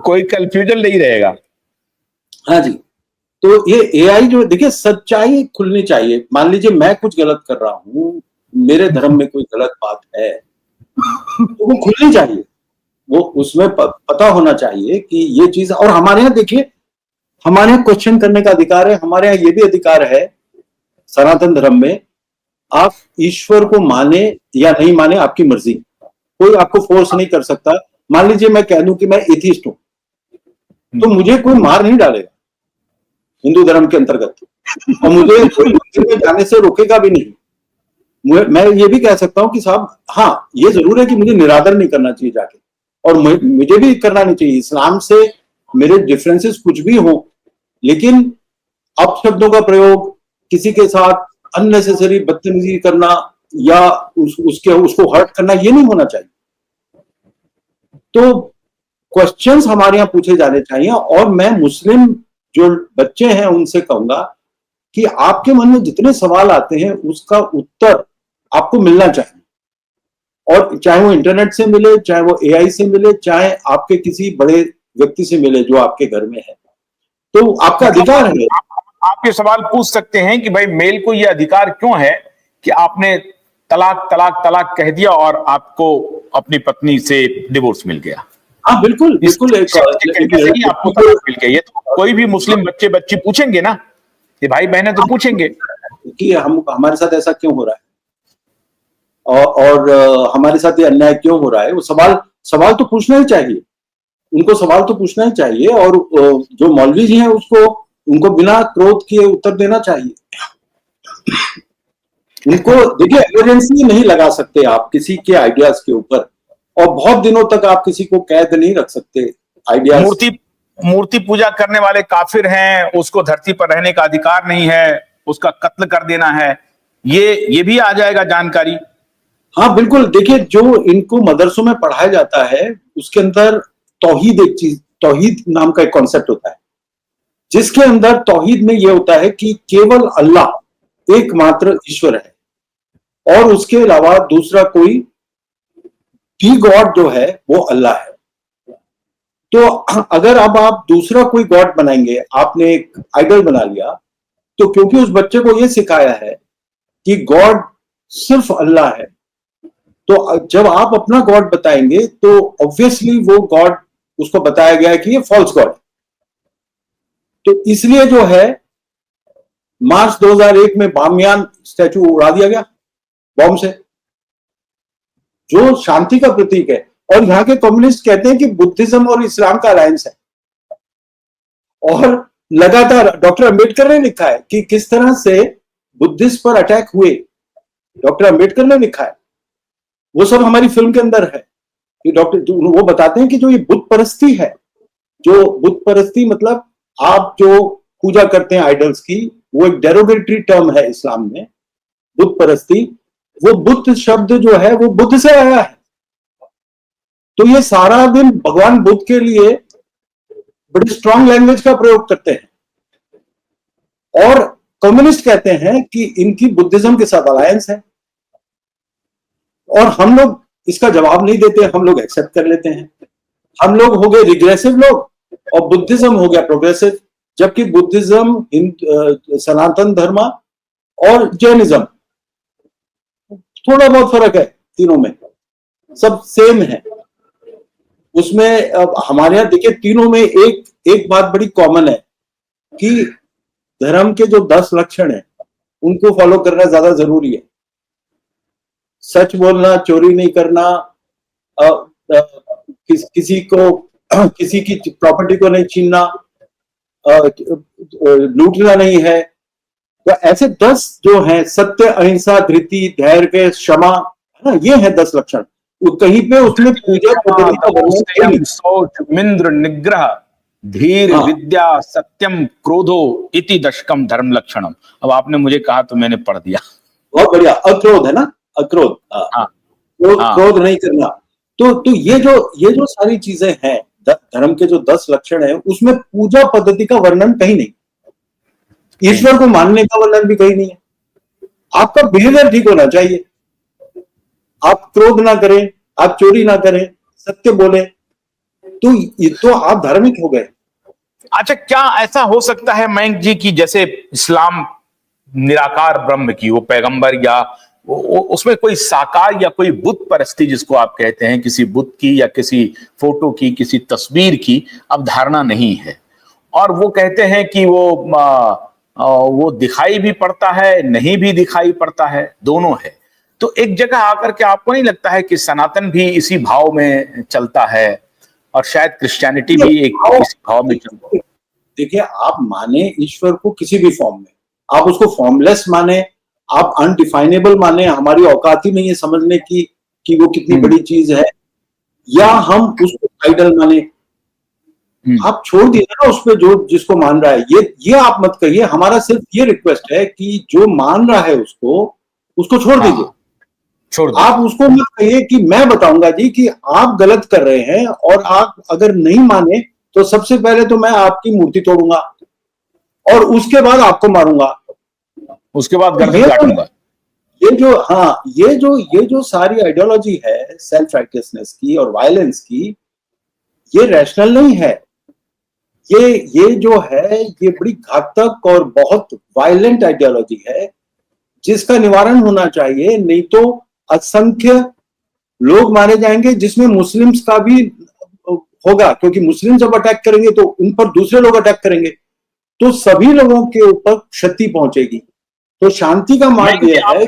कोई कंफ्यूजन नहीं रहेगा। हाँ जी, तो ये एआई जो, देखिए सच्चाई खुलनी चाहिए। मान लीजिए मैं कुछ गलत कर रहा हूँ, मेरे धर्म में कोई गलत बात है, तो वो खुलनी चाहिए, वो उसमें पता होना चाहिए कि ये चीज। और हमारे यहाँ देखिए, हमारे यहाँ क्वेश्चन करने का अधिकार है, हमारे यहाँ ये भी अधिकार है सनातन धर्म में, आप ईश्वर को माने या नहीं माने आपकी मर्जी, कोई आपको फोर्स नहीं कर सकता। मान लीजिए मैं कह दूं कि मैं एथिस्ट हूं, तो मुझे कोई मार नहीं डालेगा हिंदू धर्म के अंतर्गत, और मुझे कोई मंदिर में जाने से रोकेगा भी नहीं। मैं ये भी कह सकता हूं कि साहब हाँ, ये जरूर है कि मुझे निरादर नहीं करना चाहिए जाके, और मुझे भी करना नहीं चाहिए। इस्लाम से मेरे डिफरेंसेस कुछ भी हो, लेकिन अपशब्दों का प्रयोग, किसी के साथ अननेसेसरी बदतमीजी करना या उसको हर्ट करना, ये नहीं होना चाहिए। तो क्वेश्चंस हमारे यहाँ पूछे जाने चाहिए, और मैं मुस्लिम जो बच्चे हैं उनसे कहूंगा कि आपके मन में जितने सवाल आते हैं उसका उत्तर आपको मिलना चाहिए, और चाहे वो इंटरनेट से मिले, चाहे वो एआई से मिले, चाहे आपके किसी बड़े व्यक्ति से मिले जो आपके घर में है, तो आपका अधिकार है। आप ये सवाल पूछ सकते हैं कि भाई मेल को ये अधिकार क्यों है कि आपने तलाक तलाक तलाक कह दिया और आपको अपनी पत्नी से डिवोर्स मिल गया। हाँ बिल्कुल बिल्कुल, आपको तलाक मिल गया, ये तो कोई भी मुस्लिम बच्चे बच्ची पूछेंगे ना, ये भाई बहनें तो पूछेंगे कि हमारे साथ ऐसा क्यों हो रहा है, और हमारे साथ ये अन्याय क्यों हो रहा है। वो सवाल तो पूछना ही चाहिए, उनको सवाल तो पूछना ही चाहिए, और जो मौलवी जी हैं उनको बिना क्रोध किए उत्तर देना चाहिए। उनको देखिए, एमरजेंसी नहीं लगा सकते आप किसी के आइडियाज के ऊपर, और बहुत दिनों तक आप किसी को कैद नहीं रख सकते आइडियाज। मूर्ति पूजा करने वाले काफिर हैं, उसको धरती पर रहने का अधिकार नहीं है, उसका कत्ल कर देना है, ये भी आ जाएगा जानकारी। हाँ बिल्कुल, देखिए जो इनको मदरसों में पढ़ाया जाता है उसके अंदर तौहीद, एक चीज तौहीद नाम का एक कॉन्सेप्ट होता है, जिसके अंदर तौहीद में यह होता है कि केवल अल्लाह एकमात्र ईश्वर है, और उसके अलावा दूसरा कोई भी गॉड जो है वो अल्लाह है। तो अगर अब आप दूसरा कोई गॉड बनाएंगे, आपने एक आइडल बना लिया, तो क्योंकि उस बच्चे को यह सिखाया है कि गॉड सिर्फ अल्लाह है, तो जब आप अपना गॉड बताएंगे तो ऑब्वियसली वो गॉड, उसको बताया गया है कि ये फॉल्स गॉड है। तो इसलिए जो है मार्च 2001 में बामियान स्टैचू उड़ा दिया गया बॉम्ब से, जो शांति का प्रतीक है। और यहां के कम्युनिस्ट कहते हैं कि बुद्धिज्म और इस्लाम का अलायंस है, और लगातार डॉक्टर अंबेडकर ने लिखा है कि किस तरह से बुद्धिस्ट पर अटैक हुए, डॉक्टर अंबेडकर ने लिखा है, वो सब हमारी फिल्म के अंदर है। कि वो बताते हैं कि जो ये बुत परस्ती है, जो बुत परस्ती मतलब आप जो पूजा करते हैं आइडल्स की, वो एक डेरोगेटरी टर्म है इस्लाम में, बुत परस्ती। वो बुद्ध शब्द जो है वो बुद्ध से आया है, तो ये सारा दिन भगवान बुद्ध के लिए बड़ी स्ट्रांग लैंग्वेज का प्रयोग करते हैं, और कम्युनिस्ट कहते हैं कि इनकी बुद्धिज्म के साथ अलायंस है, और हम लोग इसका जवाब नहीं देते, हम लोग एक्सेप्ट कर लेते हैं। हम लोग हो गए रिग्रेसिव लोग, और बुद्धिज्म हो गया प्रोग्रेसिव, जबकि बुद्धिज्म, सनातन धर्म और जैनिज्म थोड़ा बहुत फर्क है, तीनों में सब सेम है। उसमें अब हमारे यहाँ देखिए तीनों में एक बात बड़ी कॉमन है कि धर्म के जो 10 लक्षण हैं उनको फॉलो करना ज्यादा जरूरी है। सच बोलना, चोरी नहीं करना, किसी की प्रॉपर्टी को नहीं छीनना, लूटना नहीं है। तो ऐसे 10 जो हैं, सत्य, अहिंसा, धृति, धैर्य, क्षमा, है ना, ये हैं 10 लक्षण। कहीं पे उसमें पूजा पद्धति का वर्णन, सोच, मिंद्र, निग्रह, धीर, विद्या, सत्यम, क्रोधो इति दशकम धर्म लक्षणम। अब आपने मुझे कहा तो मैंने पढ़ दिया। बहुत बढ़िया। अक्रोध है ना, अक्रोध, क्रोध नहीं करना। तो ये जो सारी चीजें हैं, धर्म के जो 10 लक्षण हैं, उसमें पूजा पद्धति का वर्णन कहीं नहीं, ईश्वर को मानने का वर्णन भी कहीं नहीं है। आपका बिहेवियर ठीक होना चाहिए, आप क्रोध ना करें, आप चोरी ना करें, सत्य बोले, तो ये तो आप धार्मिक हो गए। अच्छा, क्या ऐसा हो सकता है मयंक जी की जैसे इस्लाम निराकार ब्रह्म की, वो पैगंबर या उसमें कोई साकार या कोई बुत परस्ती जिसको आप कहते हैं, किसी बुत की या किसी फोटो की, किसी तस्वीर की अवधारणा नहीं है, और वो कहते हैं कि वो दिखाई भी पड़ता है, नहीं भी दिखाई पड़ता है, दोनों है। तो एक जगह आकर के आपको नहीं लगता है कि सनातन भी इसी भाव में चलता है और शायद क्रिश्चियनिटी भी एक इसी भाव में चलता है? देखिए, आप माने ईश्वर को किसी भी फॉर्म में, आप उसको फॉर्मलेस माने, आप अनडिफाइनेबल माने, हमारी औकात ही नहीं है समझने की कि वो कितनी बड़ी चीज है, या हम उसको आइडल माने। आप छोड़ दीजिए ना उस पर जो जिसको मान रहा है, ये आप मत कहिए। हमारा सिर्फ ये रिक्वेस्ट है कि जो मान रहा है उसको छोड़ दीजिए। छोड़ दीजिए। आप उसको मत कहिए कि मैं बताऊंगा जी कि आप गलत कर रहे हैं, और आप अगर नहीं माने तो सबसे पहले तो मैं आपकी मूर्ति तोड़ूंगा और उसके बाद आपको मारूंगा, उसके बाद गर्दन काटूंगा। ये जो सारी आइडियोलॉजी है सेल्फ राइटियसनेस की और वायलेंस की, ये रैशनल नहीं है। ये जो है ये बड़ी घातक और बहुत वायलेंट आइडियोलॉजी है, जिसका निवारण होना चाहिए, नहीं तो असंख्य लोग मारे जाएंगे, जिसमें मुस्लिम्स का भी होगा, क्योंकि मुस्लिम जब अटैक करेंगे तो उन पर दूसरे लोग अटैक करेंगे, तो सभी लोगों के ऊपर क्षति पहुंचेगी। तो शांति का मार्ग यह है।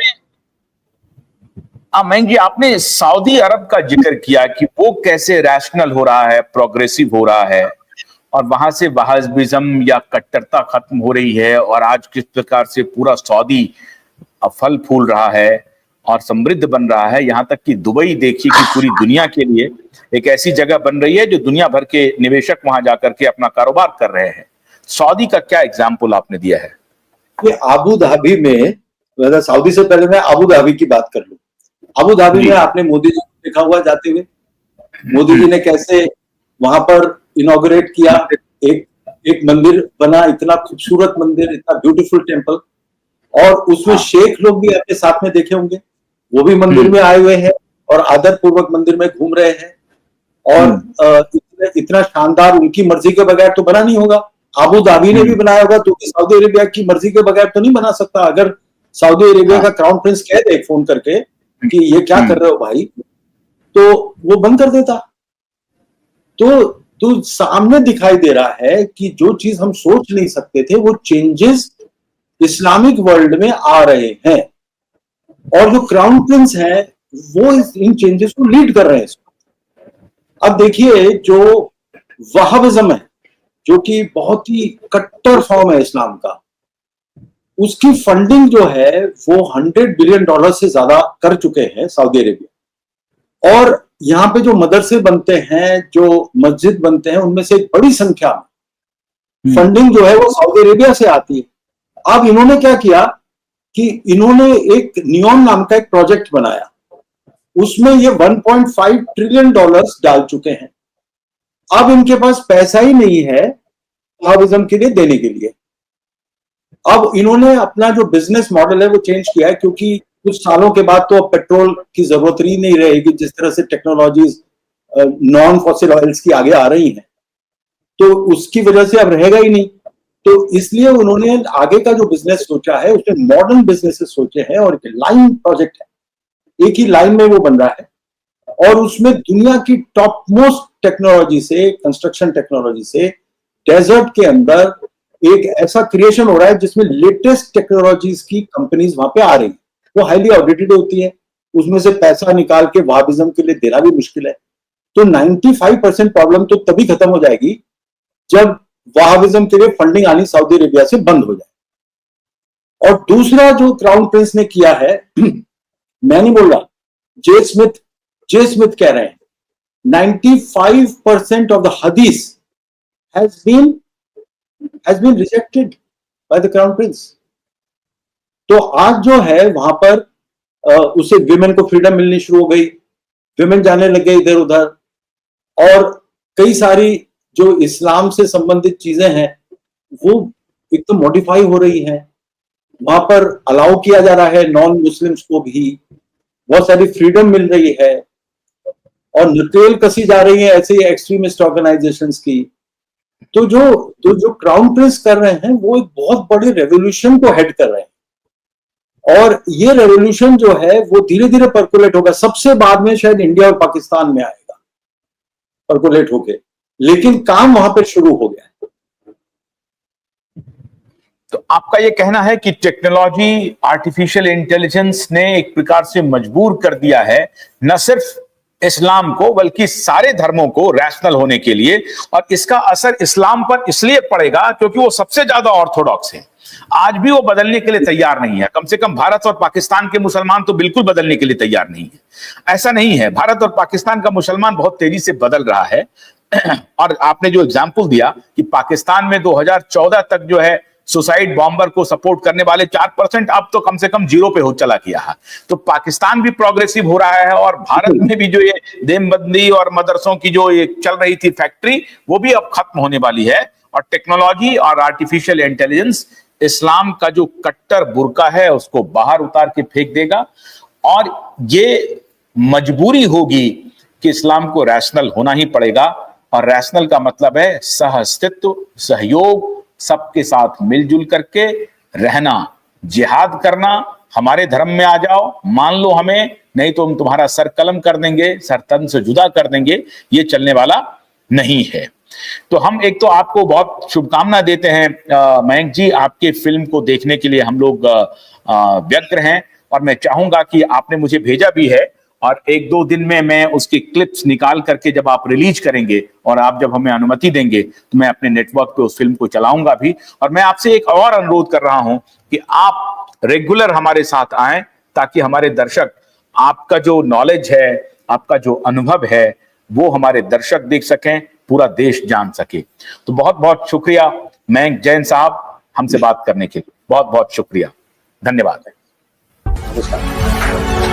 मयंक जी, आपने सऊदी अरब का जिक्र किया कि वो कैसे रैशनल हो रहा है, प्रोग्रेसिव हो रहा है, और वहां से वहाबिज्म या कट्टरता खत्म हो रही है, और आज किस प्रकार से पूरा सऊदी फल फूल रहा है और समृद्ध बन रहा है। यहां तक कि दुबई देखिए कि पूरी दुनिया के लिए एक ऐसी जगह बन रही है जो दुनिया भर के निवेशक वहां जाकर के अपना कारोबार कर रहे हैं। सऊदी का क्या एग्जाम्पल आपने दिया है? कि अबू धाबी में, मतलब सऊदी से पहले मैं अबू धाबी की बात कर लूं। अबू धाबी में आपने मोदी जी को देखा हुआ जाते हुए। मोदी जी ने कैसे वहां पर इनॉग्रेट किया, एक मंदिर बना, इतना खूबसूरत मंदिर, इतना ब्यूटीफुल टेम्पल, और उसमें शेख लोग भी अपने साथ में देखे होंगे, वो भी मंदिर में आए हुए हैं और आदर पूर्वक मंदिर में घूम रहे हैं। और इतना शानदार उनकी मर्जी के बगैर तो बना नहीं होगा। अबू धाबी ने भी बनाया होगा, तो सऊदी अरेबिया की मर्जी के बगैर तो नहीं बना सकता। अगर सऊदी अरेबिया का क्राउन प्रिंस कह दे फोन करके कि ये क्या कर रहे हो भाई, तो वो बंद कर देता। तो सामने दिखाई दे रहा है कि जो चीज हम सोच नहीं सकते थे, वो चेंजेस इस्लामिक वर्ल्ड में आ रहे हैं, और जो क्राउन प्रिंस है वो इन चेंजेस को लीड कर रहे हैं। अब देखिए, जो वहाबिज्म है, जो कि बहुत ही कट्टर फॉर्म है इस्लाम का, उसकी फंडिंग जो है वो $100 बिलियन से ज्यादा कर चुके हैं सऊदी अरेबिया। और यहाँ पे जो मदरसे बनते हैं, जो मस्जिद बनते हैं, उनमें से एक बड़ी संख्या में फंडिंग जो है वो सऊदी अरेबिया से आती है। अब इन्होंने क्या किया कि इन्होंने एक नियॉन नाम का एक प्रोजेक्ट बनाया, उसमें ये $1.5 ट्रिलियन डाल चुके हैं। अब इनके पास पैसा ही नहीं है वहाबिज्म के लिए देने के लिए। अब इन्होंने अपना जो बिजनेस मॉडल है वो चेंज किया है, क्योंकि कुछ सालों के बाद तो अब पेट्रोल की जरूरत ही नहीं रहेगी, जिस तरह से टेक्नोलॉजीज नॉन फॉसिल ऑयल्स की आगे आ रही हैं, तो उसकी वजह से अब रहेगा ही नहीं। तो इसलिए उन्होंने आगे का जो बिजनेस सोचा है उसमें मॉडर्न बिजनेसेस सोचे हैं, और एक लाइन प्रोजेक्ट है, एक ही लाइन में वो बन रहा है, और उसमें दुनिया की टॉप मोस्ट टेक्नोलॉजी से, कंस्ट्रक्शन टेक्नोलॉजी से, डेजर्ट के अंदर एक ऐसा क्रिएशन हो रहा है जिसमें लेटेस्ट टेक्नोलॉजीज की कंपनीज वहां पे आ रही है। वो हाईली ऑडिटेड होती है, उसमें से पैसा निकाल के वहाबिज्म के लिए देना भी मुश्किल है। तो 95% प्रॉब्लम तो तभी खत्म हो जाएगी जब वहाबिज्म के लिए फंडिंग आनी सऊदी अरेबिया से बंद हो जाए। और दूसरा जो क्राउन प्रिंस ने किया है, मैं नहीं बोल रहा, जे स्मिथ कह रहे हैं, 95% ऑफ द हदीस has been rejected by the crown prince। तो आज जो है वहां पर उसे विमेन को फ्रीडम मिलनी शुरू हो गई, विमेन जाने लग गए इधर उधर, और कई सारी जो इस्लाम से संबंधित चीजें हैं वो एकदम मॉडिफाई हो रही हैं। वहां पर अलाउ किया जा रहा है नॉन मुस्लिम्स को भी, बहुत सारी फ्रीडम मिल रही है। और नकेल कसी जा रही है ऐसे एक्सट्रीमिस्ट ऑर्गेनाइजेशंस की। तो जो क्राउन प्रिंस कर रहे हैं वो एक बहुत बड़े रेवोल्यूशन को हेड कर रहे हैं, और ये रेवोल्यूशन जो है वो धीरे धीरे परकुलेट होगा। सबसे बाद में शायद इंडिया और पाकिस्तान में आएगा परकुलेट होके, लेकिन काम वहां पे शुरू हो गया है। तो आपका ये कहना है कि टेक्नोलॉजी, आर्टिफिशियल इंटेलिजेंस ने एक प्रकार से मजबूर कर दिया है न सिर्फ इस्लाम को बल्कि सारे धर्मों को रैशनल होने के लिए, और इसका असर इस्लाम पर इसलिए पड़ेगा क्योंकि वो सबसे ज्यादा ऑर्थोडॉक्स है। आज भी वो बदलने के लिए तैयार नहीं है। कम से कम भारत और पाकिस्तान के मुसलमान तो बिल्कुल बदलने के लिए तैयार नहीं है। ऐसा नहीं है, भारत और पाकिस्तान का मुसलमान बहुत तेजी से बदल रहा है। और आपने जो एग्जाम्पल दिया कि पाकिस्तान में 2014 तक जो है सुसाइड बॉम्बर को सपोर्ट करने वाले 4%, अब तो कम से कम 0 पे हो चला गया है। तो पाकिस्तान भी प्रोग्रेसिव हो रहा है, और भारत में भी जो ये देमबंदी और मदरसों की जो ये चल रही थी फैक्ट्री, वो भी अब खत्म होने वाली है। और टेक्नोलॉजी और आर्टिफिशियल इंटेलिजेंस इस्लाम का जो कट्टर बुर्का है उसको बाहर उतार के फेंक देगा, और ये मजबूरी होगी कि इस्लाम को रैशनल होना ही पड़ेगा। और रैशनल का मतलब है सह अस्तित्व, सहयोग, सबके साथ मिलजुल करके रहना, जिहाद करना। हमारे धर्म में आ जाओ, मान लो हमें, नहीं तो हम तुम्हारा सर कलम कर देंगे, सर तन से जुदा कर देंगे। ये चलने वाला नहीं है। तो हम एक तो आपको बहुत शुभकामना देते हैं मयंक जी, आपके फिल्म को देखने के लिए हम लोग व्यग्र हैं, और मैं चाहूंगा कि आपने मुझे भेजा भी है, और 1-2 दिन में मैं उसकी क्लिप्स निकाल करके जब आप रिलीज करेंगे और आप जब हमें अनुमति देंगे तो मैं अपने नेटवर्क पे उस फिल्म को चलाऊंगा भी। और मैं आपसे एक और अनुरोध कर रहा हूं कि आप रेगुलर हमारे साथ आएं, ताकि हमारे दर्शक आपका जो नॉलेज है, आपका जो अनुभव है, वो हमारे दर्शक देख सकें, पूरा देश जान सके। तो बहुत बहुत शुक्रिया मयंक जैन साहब, हमसे बात करने के लिए बहुत बहुत शुक्रिया, धन्यवाद। नमस्कार।